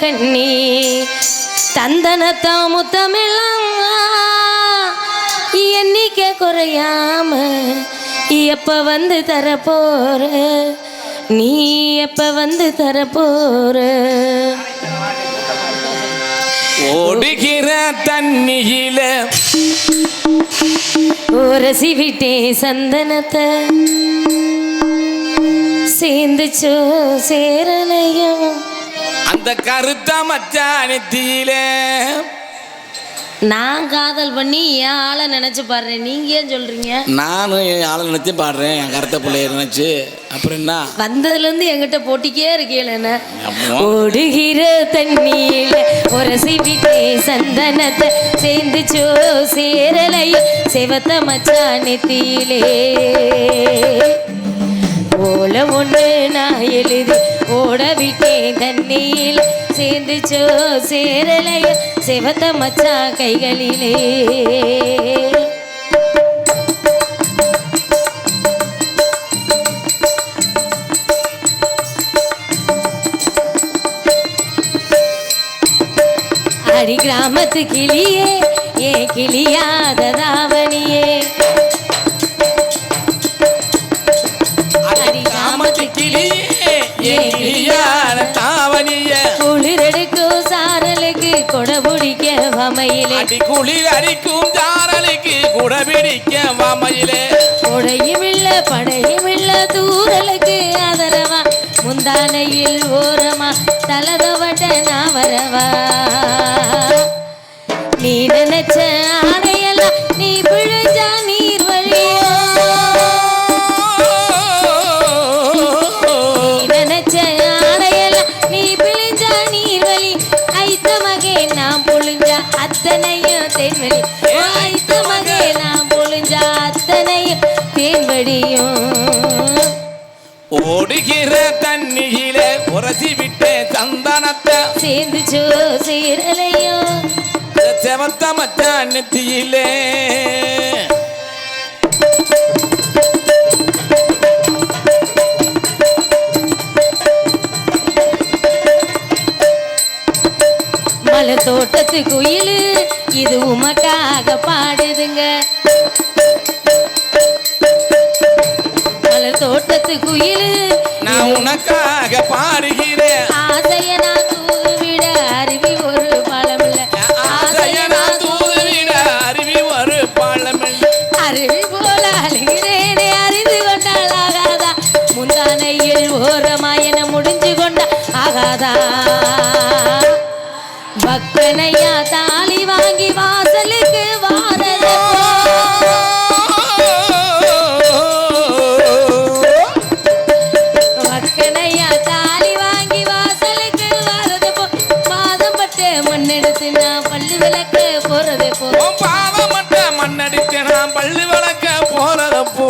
கண்ணி தந்தனத்தா முத்தமெல்லாம் எண்ணிக்கை குறையாம எப்ப வந்து தரப்போற நீ எப்ப வந்து தரப்போற ஓடுகிற தண்ணியில உரசி விட்டே சந்தனத்தை சேர்ந்துச்சோ சேரலையும் அந்த கருத்த மச்சானத்தில நான் காதல் பண்ணி என் ஆளை நினைச்சு பாடுறேன். நீங்க ஏன் சொல்றீங்க? நானும் என் ஆளை நினைச்சு பாடுறேன், என் கருத்த பிள்ளைய நினைச்சு. அப்புறம் என்ன வந்ததுல இருந்து என்கிட்ட போட்டிக்கே இருக்கீங்கள என்ன? ஓடுகிற தண்ணியில உரசி விட்டே சந்தனத்தை சேர்ந்துச்சோ சேரலையும் செவத்த மச்சானத்திலே ஓல ஒன்று நான் எழுதி ஓட விட்டேன் தண்ணியில் சேர்ந்துச்சோ சேரலைய செவத்த மச்சா கைகளிலே அடி கிராமத்து கிளியே ஏ கிளியாத தாவணியே குளிரடிக்கும் சாரலுக்கு கொடபிடிக்க வமையிலே குளிரடிக்கும் சாரலுக்கு கொடபிடிக்க வமையிலே கொடையும் இல்ல படையும் இல்ல தூரலுக்கு ஆதரவா முந்தானையில் ஓரமா தலதவட்ட நான் வரவா நீ நினைச்ச ஆடையெல்லாம் நீ பிழைஞ்சா நீர் வழியோ அத்தனையும் தேன்வழி ஆய்த்த மகே நாம் பொழிஞ்சா அத்தனையும் தேன்வழியும் ஓடுகிற தண்ணியில உரசி விட்டே சந்தனத்தை சேர்ந்துச்சோ சீரலையும் செவத்த மச்சான் நெத்தியிலே மலர் தோட்டத்து குயிலு இது உமக்காக பாடுதுங்க மலர் தோட்டத்து குயிலு நான் உனக்காக பாடுகிறேன் ஆசைய நான் தூது விட அருவி ஒரு பழமில்ல ஆசைய நான் தூது விட அருவி ஒரு பழமில்ல அருவி போல அழுகிறேனே அறிந்து கொண்டால் ஆகாதா முந்தானையில் ஓரமாயன முடிஞ்சு கொண்ட ஆகாதா பக்கனையா தாலி வாங்கி வாசலுக்கு வாரதோ பக்கனையா தாலி வாங்கி வாசலுக்கு வாரதோ பாதம் பட்டு மண்ணெடுத்து நான் பள்ளி விளக்க போறதே போ பாதம் பட்டு மண்ணெடுத்து நான் பள்ளி விளக்க போறதப்போ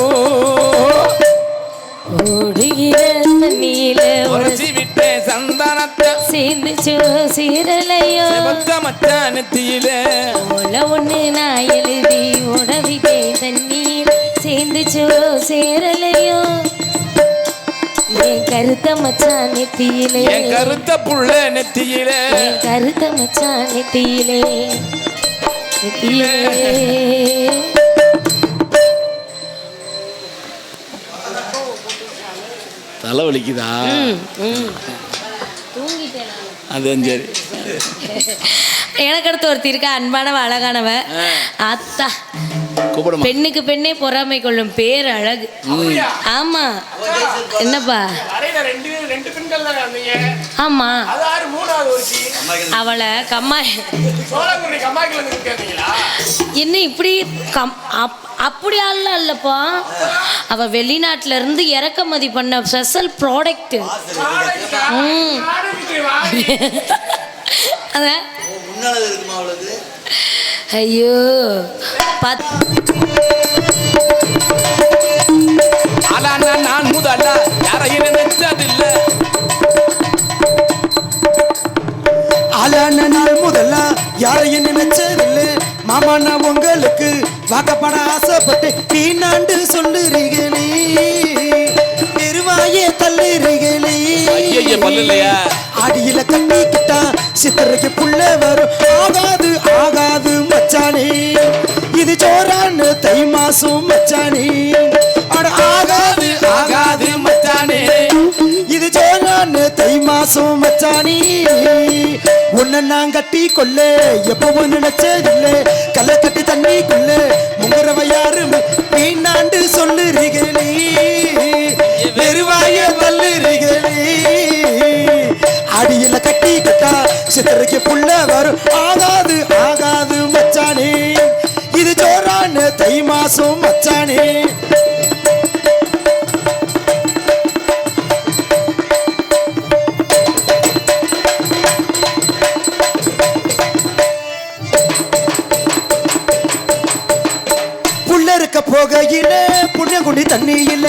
ஓடுகிற தண்ணியில உரசி விட்டே சந்தனத்தை சேர்ந்துச்சோ சீரலையோ மச்சானத்தில ஓல ஒண்ணு நான் எழுதி ஓடவிட்டே தண்ணீர் சேர்ந்துச்சோ சேரலையோ என் கருத்த மச்சான் நெத்தியிலே என் கருத்த புள்ள நெத்தியிலே என் கருத்த மச்சான் நெத்தியிலே நெத்தியிலே தலை வலிக்குதா? அது சரி. எனக்கு அடுத்து ஒருத்தி இருக்கா அன்பானவ அழகானவ அத்தா பெண்ணுக்கு பெண்ணே பொறாமை கொள்ளும் பேர் அழகு. ஆமா என்னப்பா? ஆமா அவளை என்ன இப்படி அப்படி ஆள் இல்லப்பா, அவ வெளிநாட்டுல இருந்து இறக்குமதி பண்ண ஸ்பெஷல் ப்ராடக்ட். ஐயோ நான் முதல்ல யாரையும் நினைச்சதில்லை, ஆளான நாள் முதல்ல யாரையும் நினைச்சதில்லை. மாமா நான் உங்களுக்கு வாக்கப்பட ஆசைப்பட்டு வீணாண்டு சொல்லுறீங்களே, பெருவாயே தள்ளுறீங்களே. அடியில கட்டிக்கிட்டா சித்திரைக்கு புள்ள வரும் ஆகாது ஆகாது மச்சானே இது ஜோரான்னு தை மாசம் மச்சானே அட ஆகாது ஆகாது மச்சானே இது ஜோரான்னு தை மாசம் மச்சானே உன்னை நான் கட்டி கொள்ள எப்பவும் நினைச்சதில்லை கல்ல கட்டி தண்ணி கொள்ள முங்குறவ யாருமே வீணாண்டு சொல்லுறீங்களே வெறுவாய தள்ளுறீங்களே அடியில கட்டி கட்டா சித்திரைக்கு புள்ள வரும் ஆகாது ஆகாது மச்சானே இது ஜோரான தை மாசம் மச்சானே போகையில புண்ணியங்குடி தண்ணியில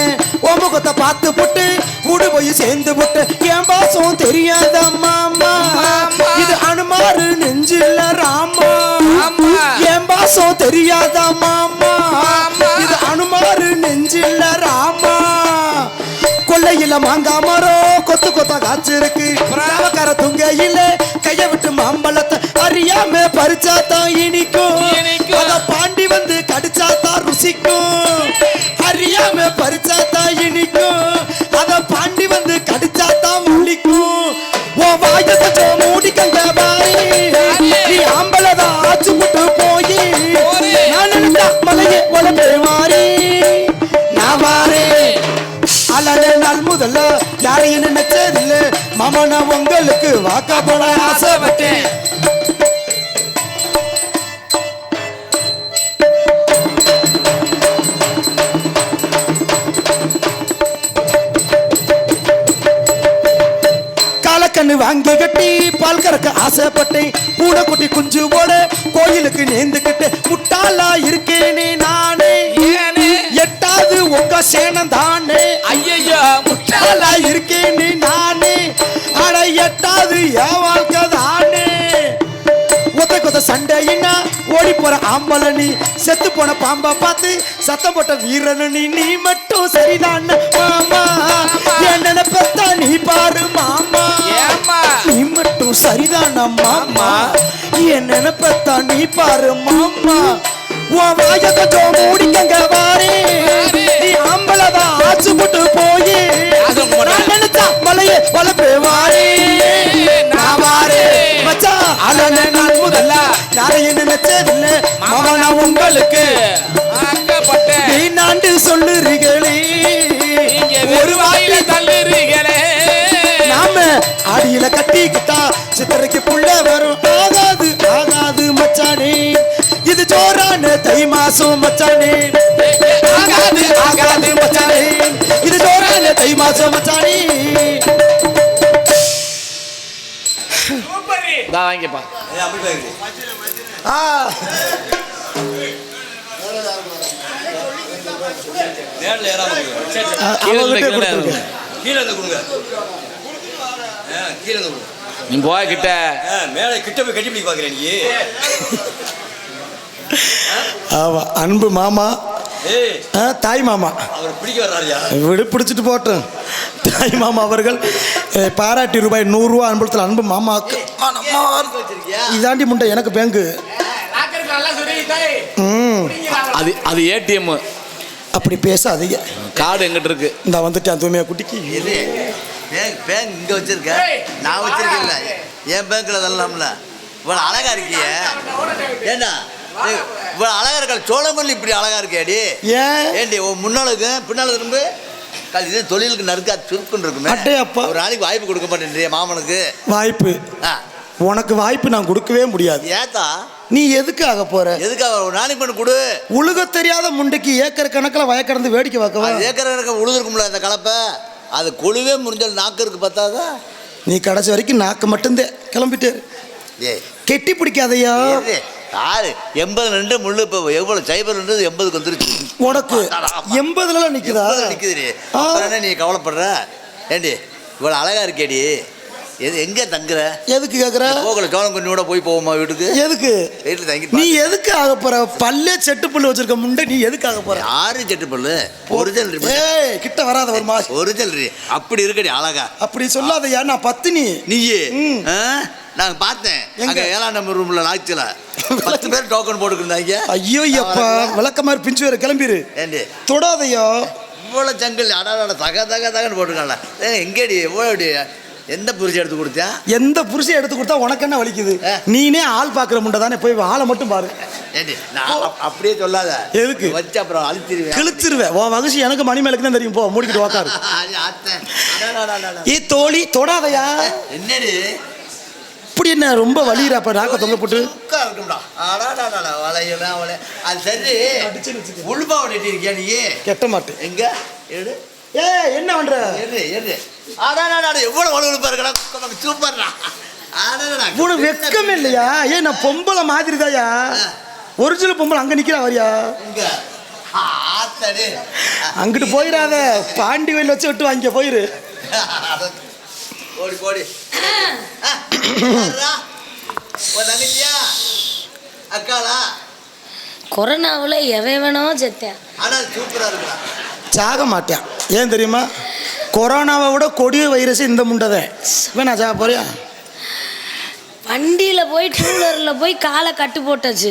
ஓமுகத்தை பார்த்து போட்டு கூடு போய் சேர்ந்து போட்டு என் பாசம் தெரியாத மாமா இது அனுமாரு நெஞ்சில ராமா என் பாசம் தெரியாத மாமா இது அனுமாரு நெஞ்சில ராமா கொல்லையில மாங்கா மரம் கொத்து கொத்தா காய்ச்சிருக்கு கர துங்கையில கைய விட்டு மாம்பழத்தை அறியாம பறிச்சாதான் இனிக்கும் அத பாண்டி வந்து கடிச்சாதான் ருசிக்கும் அறியாம பறிச்சாதான் இனிக்கும் அத பாண்டி வந்து கடிச்சாதான் முழிக்கும் ஓ வாய கொஞ்சம் மூடிக்கங்க பாரி நீ ஆம்பளதான் ஆச்சு விட்டு போய் நான் நினைச்சா மலையே உடம்பே மாறி நான் வாரே அலனே நாள் முதல்ல யாரையும் நினைச்சதில்லை மாமா நான் உங்களுக்கு வாக்கப்பட ஆசைப்பட்டேன் காலக்கண்ணு வாங்கி கட்டி பால் கறக்க ஆசைப்பட்டேன் பூனைக்குட்டி குஞ்சு போட கோயிலுக்கு நேர்ந்துக்கிட்டு முட்டாளா இருக்கேனே நானே எட்டாவது உங்க சேனம் தானே ஐயோ முட்டாளா இருக்கேனே நானே அட எட்டாவது என் வாழ்க்கை தானே ஒத்த கொத்த சண்டையினா ஓடி போற ஆம்பள நீ செத்து போன பாம்பா பார்த்து சத்தம் போட்ட வீரனு நீ மட்டும் சரிதான் மாமா என் நினைப்பத்தா நீ பாரு மாமா நீ மட்டும் சரிதான் மாமா என் நினைப்பத்தா நீ பாரு மாமா உன் வாய கொஞ்சம் மூடிக்கங்க வாரே நீ ஆம்பளதான் ஆச்சு போட்டு போய் நான் நினைச்சா மலையே வளப்பே வாரே நான் வாரே மச்சா அலனே நாள் முதல்ல யாரையும் நினைச்சதில்லை மாமா நான் உங்களுக்கு வீணாண்டு சொல்லுறீங்களே ஒரு வாயில தள்ளுறீங்களே நாம அடியில கட்டிக்கிட்டா சித்திரைக்கு புள்ள வரும் ஆகாது ஆகாது மச்சானே இது ஜோரான தை மாசம் மச்சானே ஆகாது ஆகாது மச்சானே இது ஜோரான தை மாசம் மச்சானே வாங்கிப்பா நீ போய் கிட்ட மேல கிட்ட போய் கட்டி பிடிக்க பாக்குறேன் நீ அன்பு மாமா தாய் மாமா அவர் பிடிக்க வர்றாருயா விடு பிடிச்சிட்டு போட்டோம் தாய் மாமா அவர்கள் பாராட்டி ரூபாய் 100 ரூபா அன்பளத்தில் அன்பு மாமாவுக்கு இதாண்டி முண்டை எனக்கு பேங்கு அது அது ஏடிஎம் அப்படி பேசாதீங்க கார்டு எங்கிட்ட இருக்கு இந்த வந்துட்டேன் தூய்மையா குட்டிக்கு பேங்க் இங்க வச்சிருக்க நான் வச்சிருக்கேன்ல என் பேங்க்ல அதெல்லாம்ல இவ்வளவு அழகா இருக்கிய ஏண்டா இவ்வளவு அழகா இருக்க சோழமல்லி இப்படி அழகா இருக்கியாடி ஏண்டி முன்னாளுக்கு பின்னால திரும்ப இது தொழிலுக்கு நறுக்கா சுருக்குன்னு இருக்குமே ஒரு நாளைக்கு வாய்ப்பு கொடுக்க மாட்டேன் மாமனுக்கு வாய்ப்பு உனக்கு வாய்ப்பு நான் கொடுக்கவே முடியாது ஏத்தா நீ எதுக்காக போற எதுக்காக ஒரு நாளைக்கு பண்ணு கொடு உழுக தெரியாத முண்டைக்கு ஏக்கர் கணக்கில் வயக்கடந்து வேடிக்கை பார்க்கவா ஏக்கர் கணக்கு உழுதுருக்கும்ல அந்த கலப்பை அது கொழுவே முடிஞ்சால் நாக்கு இருக்கு பார்த்தாதா நீ கடைசி வரைக்கும் நாக்கு மட்டும்தே கிளம்பிட்டு கெட்டி பிடிக்காதையா 82 முள்ளு இப்போ எவ்வளவு சைபர் 80க்கு வந்துருச்சு உனக்கு 80ல நிக்குதா நிக்குது நீ கவலைப்படுற ஏண்டி இவ்வளவு அழகா இருக்கேடி எங்க தங்குற எதுக்கு கேக்குற போகல சோளம் கொஞ்சம் கூட போய் போவோமா வீட்டுக்கு எதுக்கு வீட்டுல தங்கி நீ எதுக்கு ஆக போற பல்லே செட்டு புல்லு வச்சிருக்க முண்டை நீ எதுக்கு ஆக போற யாரு செட்டு புல்லு ஒரிஜினல் கிட்ட வராத ஒரு மாசம் ஒரிஜினல் அப்படி இருக்கடி அழகா அப்படி சொல்லாதயா நான் பத்தினி நீயே நான் பார்த்தேன் எங்க? அங்க 7ஆம் நம்பர் ரூம்ல லாட்ஜில் 10 பேர் டோக்கன் போட்டுருந்தாங்க. ஐயோ எப்பா விளக்க மாதிரி பிஞ்சு வேற கிளம்பிரு. ஏண்டி தொடாதையோ இவ்வளோ ஜங்கிள் அடாட தக தக தகன்னு போட்டுருக்காங்களா? எங்கேடி எவ்வளோடி எந்த புரிச்சு எடுத்து கொடுத்தேன்? எந்த புருஷன் எடுத்து கொடுத்தா உனக்கு என்ன வலிக்குது? நீனே ஆள் பாக்குற முண்டை தானே, போய் ஆளை மட்டும் பாரு. ஏண்டி நான் அப்படியே சொல்லாத. எதுக்கு வச்சு அப்புறம் அழுத்திடுவேன், கிழிச்சிருவேன். உன் வகுசி எனக்கு மணிமேலுக்கு தான் தெரியும். போ மூடிக்கிட்டு உக்காரு. ஏ தோழி தொடாதையா. என்னடி இப்படி என்ன ரொம்ப வலியுறாப்ப நாக்க தொங்க போட்டு? இருக்கும்டா. வளையலாம் வளைய அது சரி. உள்பா ஓடிட்டு இருக்கியா நீ? கெட்ட மாட்டேன். எங்க எடு. ஏ என்ன பண்ற? எடு எடு. எவ்வளவு வலுவலுப்பா இருக்கடா. சூப்பர்டா. உனக்கு வெக்கமே இல்லையா? ஏ நான் பொம்பளை மாதிரி தாயா. ஒரிஜினல் பொம்பளை அங்க நிக்கிறா வரியா? அங்கிட்டு போயிடாத, பாண்டி வயல் வச்சு விட்டு வாங்க போயிரு. ஓடி போடி. அக்காளா கொரோனாவில் எவனோ செத்தேன். ஆனால் சூப்பரா இருக்கா. சாக மாட்டேன். ஏன் தெரியுமா? கொரோனாவை விட கொடிய வைரஸ் இந்த முண்டதை. வேணா சாக போறியா? வண்டியில போய் டூ வீலர்ல போய் காலை கட்டு போட்டாச்சு.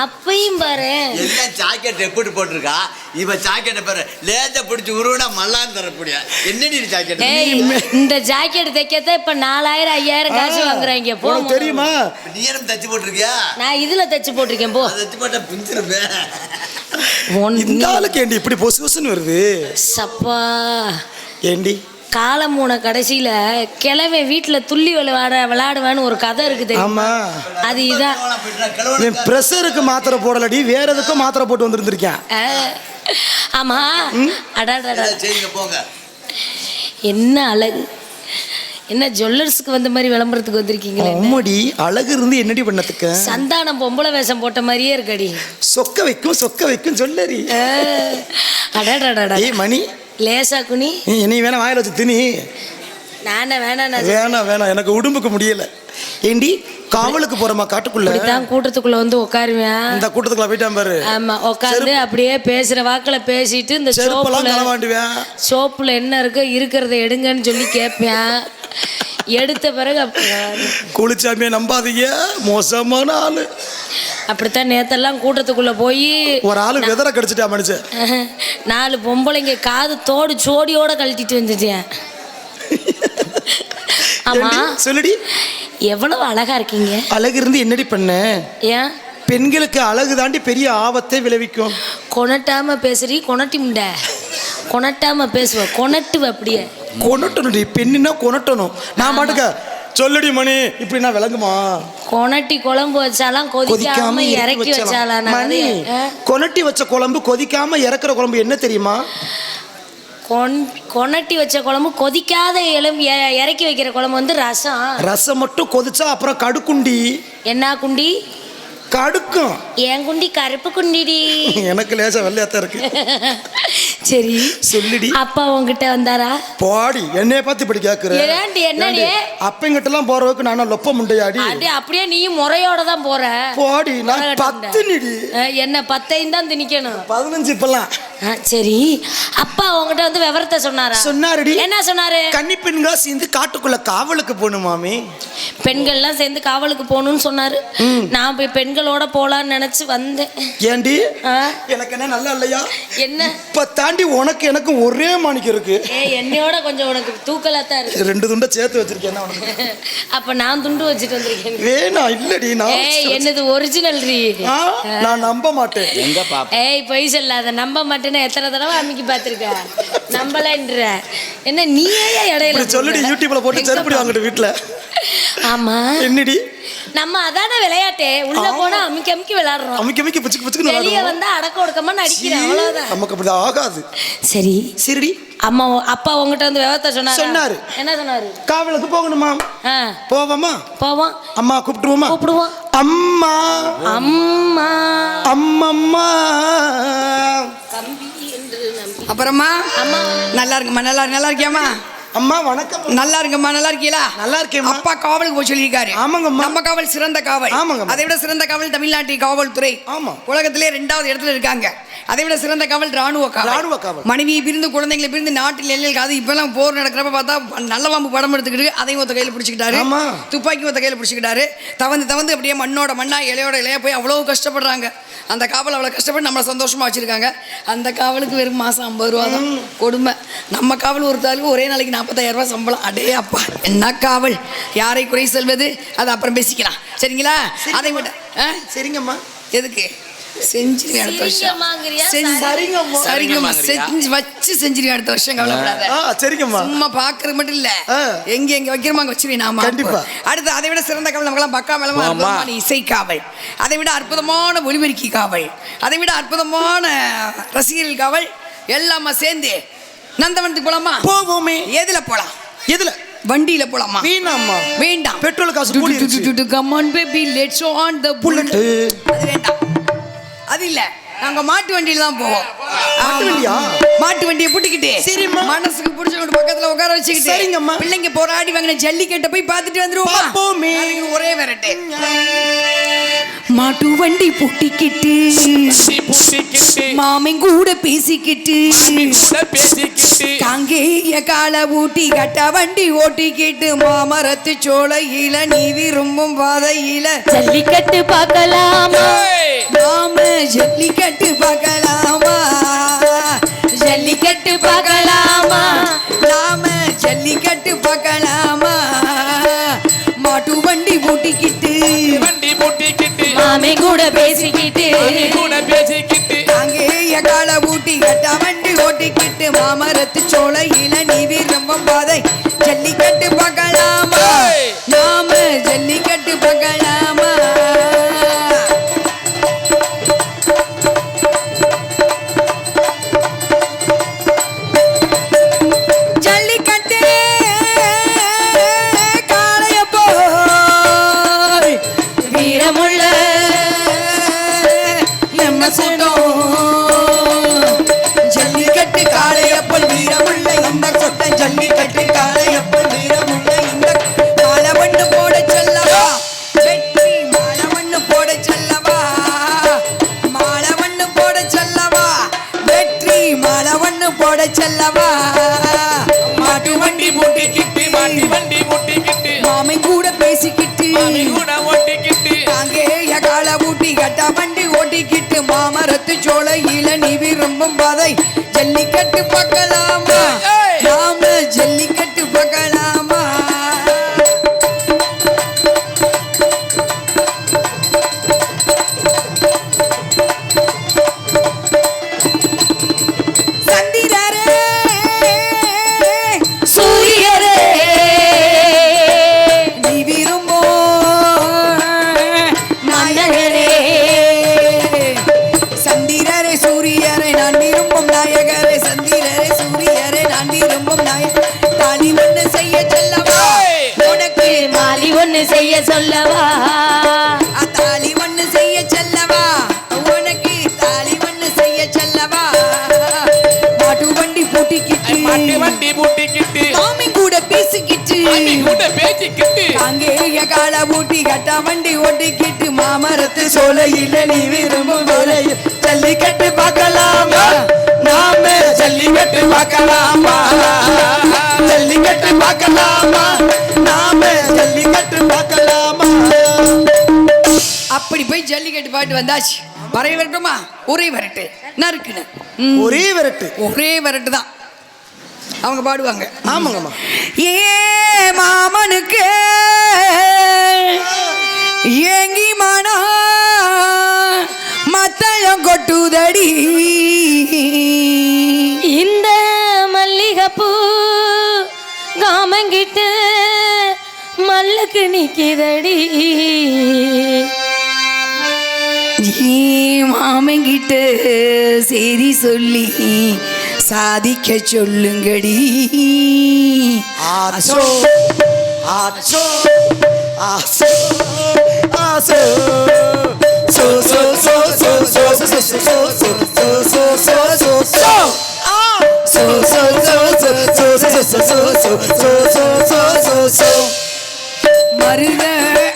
அப்பையும் பாரு எல்லாம் ஜாக்கெட் எப்படி போட்டிருக்கா. இவ ஜாக்கெட்டை பாரு லேஜ பிடிச்சி உருவனா மல்லான்னு தரப்படியா. என்னடி ஜாக்கெட்? இந்த ஜாக்கெட் தைக்கத்தான் இப்ப 4000 5000 காசு வாங்குறாங்க. போ தெரியுமா? நீ என்ன தச்சு போட்டிருக்கியா? நான் இதுல தச்சு போட்டிருக்கேன். போ தச்சு போட்ட பிஞ்சிருப்பேன். இந்த ஆளுக்கு ஏண்டி இப்படி பொசு பொசுன்னு வருது? சப்பா ஏண்டி காலமூன கடைசியில கிழமை வீட்டுல துள்ளி விளையாடுவான்னு ஒரு கதை இருக்குது. ஆமா அது இதான். என் பிரஷருக்கு மாத்திரை போடலடி, வேற எதுக்கும் மாத்திரை போட்டு வந்திருந்திருக்கேன். ஆமா அடாடா போங்க. என்ன அழகு. என்ன ஜுவல்லர்ஸ்க்கு வந்த மாதிரி விளம்பரத்துக்கு வந்திருக்கீங்களே? அம்மடி அழகு இருந்து என்னடி பண்ணதுக்கு? சந்தானம் பொம்பளை வேஷம் போட்ட மாதிரியே இருக்கடி. சொக்க வைக்கும் சொல்லரி. அடாடா ஏய் மணி லேசா குனி. நீ வேணா வாயில வச்சு திணி. நானே வேணாம் எனக்கு உடம்புக்கு முடியல. ஏண்டி காவலுக்கு போறமா காட்டுக்குள்ள? தான் கூட்டத்துக்குள்ள வந்து உட்காருவேன். இந்த கூட்டத்துக்குள்ள போயிட்டான் பாரு. ஆமா உட்காந்து அப்படியே பேசுற வாக்குல பேசிட்டு இந்த சோப்புல என்ன இருக்கு இருக்கிறத எடுங்கன்னு சொல்லி கேட்பேன். எடுத்த பிறகு குளிச்சாமிய நம்பாதீங்க, மோசமான ஆளு. அப்படித்தான் நேத்தெல்லாம் கூட்டத்துக்குள்ள போய் ஒரு ஆளு வெதற கடிச்சிட்டா மனுஷன். 4 பொம்பளைங்க காது தோடு சோடியோட கழட்டிட்டு வந்துட்டேன். ஆமா சொல்லுடி. எவ்வளவு அழகா இருக்கீங்க. அழகு இருந்து என்னடி பண்ண? ஏன் பெண்களுக்கு அழகு தாண்டி பெரிய ஆபத்தை விளைவிக்கும். கொணட்டாம பேசுறீ கொணட்டி முண்டை. கொணட்டாம பேசுவ கொணட்டுவ. அப்படியே கொணட்டணும். பெண்ணுன்னா கொணட்டணும். நான் பாட்டுக்க சொல்லுடி மணி இப்படி நான் விளங்குமா? கொணட்டி குழம்பு வச்சாலாம் கொதிக்காம இறக்கி வச்சாலாம். கொணட்டி வச்ச குழம்பு கொதிக்காம இறக்குற குழம்பு என்ன தெரியுமா? கொணட்டி வச்ச குழம்பு கொதிக்காத இறக்கி வைக்கிற குழம்பு வந்து ரசம். ரசம் மட்டும் கொதிச்சா அப்புறம் கடுக்குண்டி. என்ன குண்டி? கடுக்கும். என் குண்டி கருப்பு குண்டிடி. எனக்கு லேசா வெள்ளையாத்தான் இருக்கு. சரி சொல்லிடி. அப்பா உங்ககிட்ட வந்தாரா? போடி என்னைய பார்த்து இப்படி கேக்குற? என்னடி அப்பங்கிட்ட எல்லாம் போறதுக்கு நானும் லொப்ப முண்டையாடி. அப்படியே நீயும் முறையோட தான் போற. போடி நான் 10 நிடி. என்ன 10 தான் திணிக்கணும். 15 இப்பெல்லாம். சரி அப்பா உங்ககிட்ட வந்து விவரத்தை சொன்னாரா? சொன்னாருடி. என்ன சொன்னாரு? கன்னி பெண்களா சேர்ந்து காட்டுக்குள்ள காவலுக்கு போகணும் மாமி. பெண்கள்லாம் சேர்ந்து காவலுக்கு போகணும்னு சொன்னாரு. நான் போய் பெண்களோட போலான்னு நினைச்சு வந்தேன். ஏண்டி எனக்கு என்ன நல்லா இல்லையா? என்ன இப்ப தாண்டி உனக்கு எனக்கு ஒரே மாணிக்கம் இருக்கு. என்னையோட கொஞ்சம் உனக்கு தூக்கலாத்தான் இருக்கு. 2 துண்டை சேர்த்து வச்சிருக்கேன். அப்ப நான் துண்டு வச்சுட்டு வந்திருக்கேன். வேணா இல்லடி நான் என்னது ஒரிஜினல் ரீ. நான் நம்ப மாட்டேன். எங்க பாப்பா? பொய் சொல்லாத. நம்ப மாட்டேன்னு எத்தனை தடவை அன்னைக்கு பாத்திருக்க. நம்பலன்ற என்ன நீயே இடையில சொல்லுடி. யூடியூப்ல போட்டு செருப்படி வாங்கிட்டு வீட்டுல. ஆமா என்னடி நம்ம அதான விளையாட்டே. உள்ள போனா அமுக்கி அமுக்கி விளையாடுறோம். அமுக்கி அமுக்கி பிச்சுக்கு பிச்சுக்கு வெளிய வந்தா அடக்க ஒடுக்கமா நடிக்கிறோம். அவ்வளவுதான். நமக்கு அப்படி ஆகாது. சரி சரிடி. அம்மா அப்பா உங்ககிட்ட வந்து விவரத்தை சொன்னாரு. என்ன சொன்னாரு? காவலுக்கு போகணுமா? போவோமா? போவோம். அம்மா கூப்பிட்டுருவோமா? கூப்பிடுவோம். அம்மா அம்மா அம்மம்மா கம்பி என்று நம்பி. அப்புறமா அம்மா நல்லா இருக்குமா? நல்லா இருக்கியாமா? அம்மா வணக்கம். நல்லா இருக்கம்மா, நல்லா இருக்கீங்களா? நல்லா இருக்கேம்மா. அப்பா காவலுக்கு போய் சொல்லியிருக்காரு. ஆமாங்கம்மா. நம்ம காவல் சிறந்த காவல். ஆமாங்கம்மா. அதை விட சிறந்த காவல் தமிழ்நாட்டின் காவல்துறை. ஆமா. உலகத்திலே 2வது இடத்துல இருக்காங்க. அதை விட சிறந்த காவல் ராணுவ காவல். மனைவியை பிரிந்து குழந்தைங்களை பிரிந்து நாட்டில் எல்லையில் அது இப்பெல்லாம் போர் நடக்கிறப்ப பார்த்தா நல்ல பாம்பு படம் எடுத்துக்கிட்டு அதையும் ஒத்த கையில் பிடிச்சிக்கிட்டாரு, துப்பாக்கி ஒத்த கையில் பிடிச்சிக்கிட்டாரு. தவந்து அப்படியே மண்ணோட மண்ணா இலையோட இலையா போய் அவ்வளோ கஷ்டப்படுறாங்க. அந்த காவல் அவ்வளோ கஷ்டப்பட்டு நம்மளை சந்தோஷமா வச்சிருக்காங்க. அந்த காவலுக்கு வெறும் மாதம் 50 ரூபா தான் கொடுமை. நம்ம காவல் ஒருத்தாளுக்கு ஒரே நாளைக்கு 40,000 ரூபாய் சம்பளம். அடே அப்பா, என்ன காவல்! யாரை குறை சொல்வது, அது அப்புறம் பேசிக்கலாம். சரிங்களா? அதை விட சரிங்கம்மா. எதுக்கு செஞ்சுரி அடுத்த வருஷம்? சரிங்கம்மா, செஞ்சுரி அடுத்த வருஷம். கவலைப்படாத. சரிங்கம்மா. சும்மா பாக்குறது மட்டும் இல்ல, எங்க வைக்கிறோமா அங்க வச்சிருவேன் நாம. அடுத்து அதை விட சிறந்த காவல் நமக்கெல்லாம் பக்கா மேலமா இசை காவல். அதை விட அற்புதமான ஒலிபெருக்கி காவல். அதை விட அற்புதமான ரசிகர்கள் காவல். எல்லாமா சேர்ந்து நந்தவனத்துக்கு போலாமா? போவோமே. எதுல போலாம்? எதுல? வண்டியில போலாமா? வேண்டாம், பெட்ரோல் காசு கூடிருச்சு. Come on baby, let's on the bullet. அது வேண்டாம், அது இல்ல. நாங்க மாட்டு வண்டியில தான் போவோம். மாட்டு வண்டியை பூட்டிக்கிட்டு மனசுக்கு பிடிச்சவங்க பக்கத்துல உட்கார வச்சுக்கிட்டு பிள்ளைங்க போராடி வாங்கின ஜல்லிக்கட்டை போய் பார்த்துட்டு வந்துருவோம். ஒரே விரட்டு மாட்டு வண்டி பூட்டிக்கிட்டு மாமன் கூட பேசிக்கிட்டு காங்கேய கால ஊட்டி கட்ட வண்டி ஓட்டிக்கிட்டு மாமரத்து சோலையில நீ விரும்பும் பாதையில ஜல்லிக்கட்டு பார்க்கலாமா? நாம ஜல்லிக்கட்டு பார்க்கலாமா? ஜல்லிக்கட்டு பார்க்கலாமா? நாம ஜல்லிக்கட்டு பார்க்கலாமா? மாட்டு வண்டி பூட்டிக்கிட்டு மாமே கூட பேசிக்கிட்டு அங்கேய கால ஊட்டி கட்ட வண்டி ஓட்டிக்கிட்டு மாமரத்து சோலையில நீ விரும்பும் பாதை ஜல்லிக்கட்டு பார்க்கலாமா? நாம ஜல்லிக்கட்டு பார்க்கலாமா? ஜல்லிக்கட்டு காளைய போய் வீரமுள்ள ஜல்லிக்கட்டு காளையப்பல் வீரமுள்ள இந்த சொட்ட ஜல்லிக்கட்டு காளையப்பல் வீரமுள்ள இந்த மாலவண்ணு போட சொல்லவா? வெற்றி மாலவண்ணு போட சொல்லவா? மாலவண்ணு போட சொல்லவா? வெற்றி மாலவண்ணு போட சொல்லவா? மாட்டு வண்டி பூட்டிக்கிட்டு மாமன் கூட பேசிக்கிட்டு அங்கேய கால ஊட்டி கட்ட வண்டி ஓட்டிக்கிட்டு மாமரத்து சோலையில நீ விரும்பும் பாதை ஜல்லிக்கட்டு பார்க்கலாமா? நாம ஜல்லிக்கட்டு பார்க்கலாமா? சந்திரரே சூரியரே நீ விரும்போ நாயகரே. சந்திரரே சூரியரே நான் விரும்பும் நாயகரே. சந்திரரே சூரியரே நான் விரும்பும் நாயகரே. தாலி ஒண்ணு செய்ய சொல்லவா? உனக்கு மாலி ஒண்ணு செய்ய சொல்லவா? தாலி ஒண்ணு செய்ய சொல்லவா? உனக்கு தாலி ஒண்ணு செய்ய சொல்லவா? மாட்டு வண்டி பூட்டிக்கிட்டு மாமன் கூட பேசிக்கிட்டு அங்கேய கால ஊட்டி கட்ட வண்டி ஓட்டிக்கிட்டு மாமரத்து சோலையில நீ விரும்பும் வேலையில் ஜல்லிக்கட்டு பார்க்கலாமா? நாம ஜல்லிக்கட்டு பார்க்கலாமா? ஜல்லிக்கட்டு பார்க்கலாமா? நாம ஜல்லிக்கட்டு பார்க்கலாமா? அப்படி போய் ஜல்லிக்கட்டு பாட்டு வந்தாச்சு. வரைய வரட்டுமா? ஒரே வரட்டு நறுக்குன்னு ஒரே விரட்டு. ஒரே வரட்டு தான் அவங்க பாடுவாங்க. ஆமாங்கம்மா. ஏ மாமனுக்கு ஏங்கி மானா மத்தளம் கொட்டுதடி இந்த மல்லிகைப்பூ காமங்கிட்டு மல்லுக்கு நிக்கிதடி. மாமங்கிட்ட செய்தி சொல்லி சாதிக்க சொல்லுங்கடி. ஆசோ ஆசோ ஆசோ ஆசோ சோ சோ சோ சோ சோ சோ சோ சோ சோ சோ சோ சோ சோ சோ சோ சோ சோ சோ சோ சோ சோ சோ சோ சோ சோ சோ மருத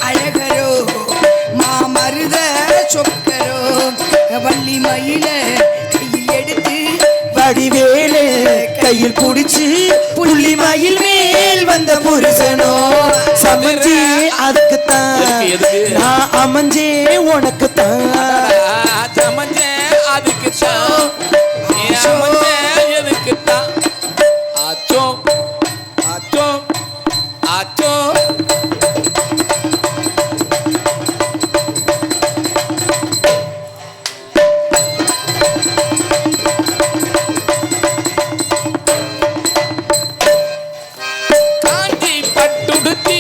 அழகரோ மாமருத சொக்கரோ வள்ளி மயில கையில் எடுத்து வடிவேலு கையில் புடிச்சு புள்ளி மயில் மேல் வந்த புருஷனோ சமஞ்சே அதுக்குத்தான் நான் அமைஞ்சே உனக்குத்தான் சமஞ்சேன் அதுக்குத்தான் எதுக்குத்தான் ஆச்சோ ஆச்சோ ஆச்சோ காஞ்சி பட்டுடுத்தி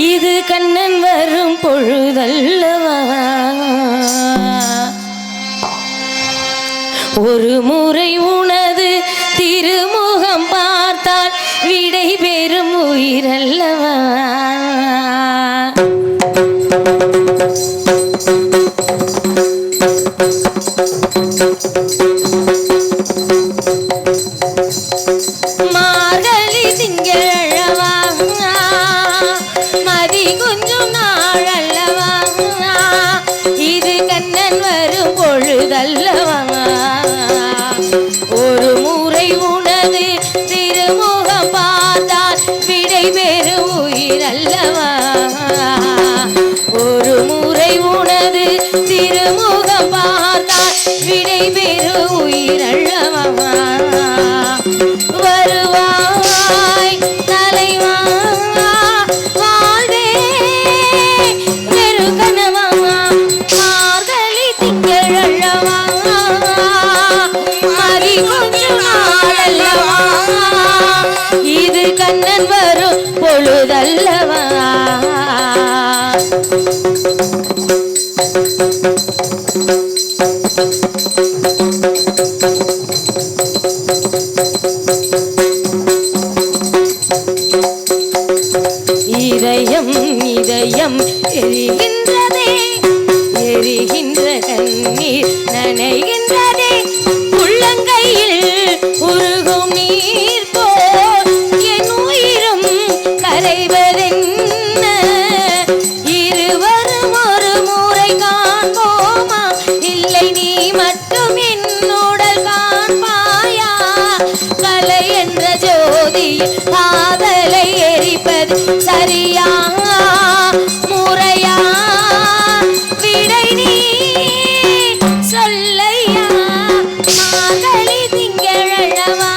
இது கண்ணன் வரும் பொழுதல்லவா, ஒரு முறை உனது திருமுகம் பார்த்தால் விடை பெறும் உயிரல்லவா. மார்கழி திங்களவா, மதி கொஞ்சம் நாளல்லவா, இது கண்ணன் வரும் பொழுதல்லவா, ஒரு முறை உனது திருமுகம் பார்த்தால் விடை பெறும் உயிரல்லவா, ஒரு முறை உனது திருமுகம் பார்த்தால் விடை பெறும் உயிரல்லவா. வருவாய் தலைவா வாழ்வே வெறுகனவா, மார்கழி திங்களல்லவா, இது கண்ணன் வரும் பொழுதல்லவா. இதயம் இதயம் எரிகின்றதே, எரிகின்ற கண்ணீர் நனைகின்றதே, உள்ளங்கையில் உருகும் நீர் போல் என் உயிரும் கரைவதென்ன. இருவரும் ஒரு முறை காண்போமா, இல்லை நீ மட்டும் என்னுடல் காண்பாயா. கலை என்ற ஜோதி காதலை எரிப்பது சரியா முறையா, விடை நீ சொல்லையா. மாதளி திங்களழவா,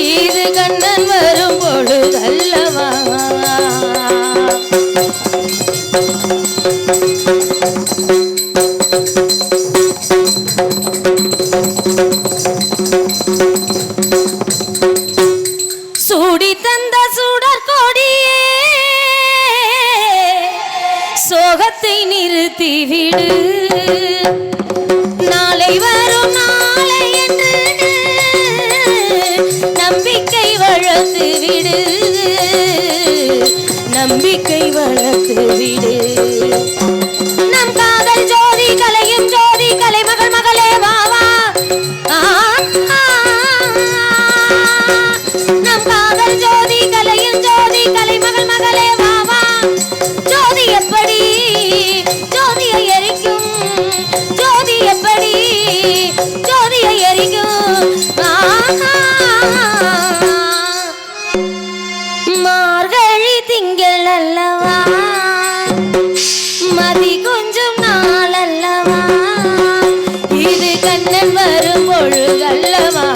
இது கண்ணன் வரும் பொழுதல்லவா. சூடி தந்த சுடர் கொடியே, சோகத்தை நிறுத்திவிடு. நாளை வரும் நாளை என்று நம்பிக்கை வளர்த்து விடு, நம்பிக்கை வளர்த்து விடு. நம் காதல் ஜோதி கலையும் ஜோதி கலை மகள் மகளே வாவா. நம் காதல் ஜோதி கலையும் ஜோதி கலை மகள் மகளே வாவா. ஜோதி எப்படி ஜோதியை எரிக்கும், ஜோதி எப்படி ஜோதியை எரிக்கும். மார்கழி திங்கள் அல்லவா, மதி கொஞ்சம் நாள் அல்லவா, இது கண்ணன் வரும் பொழுதல்லவா.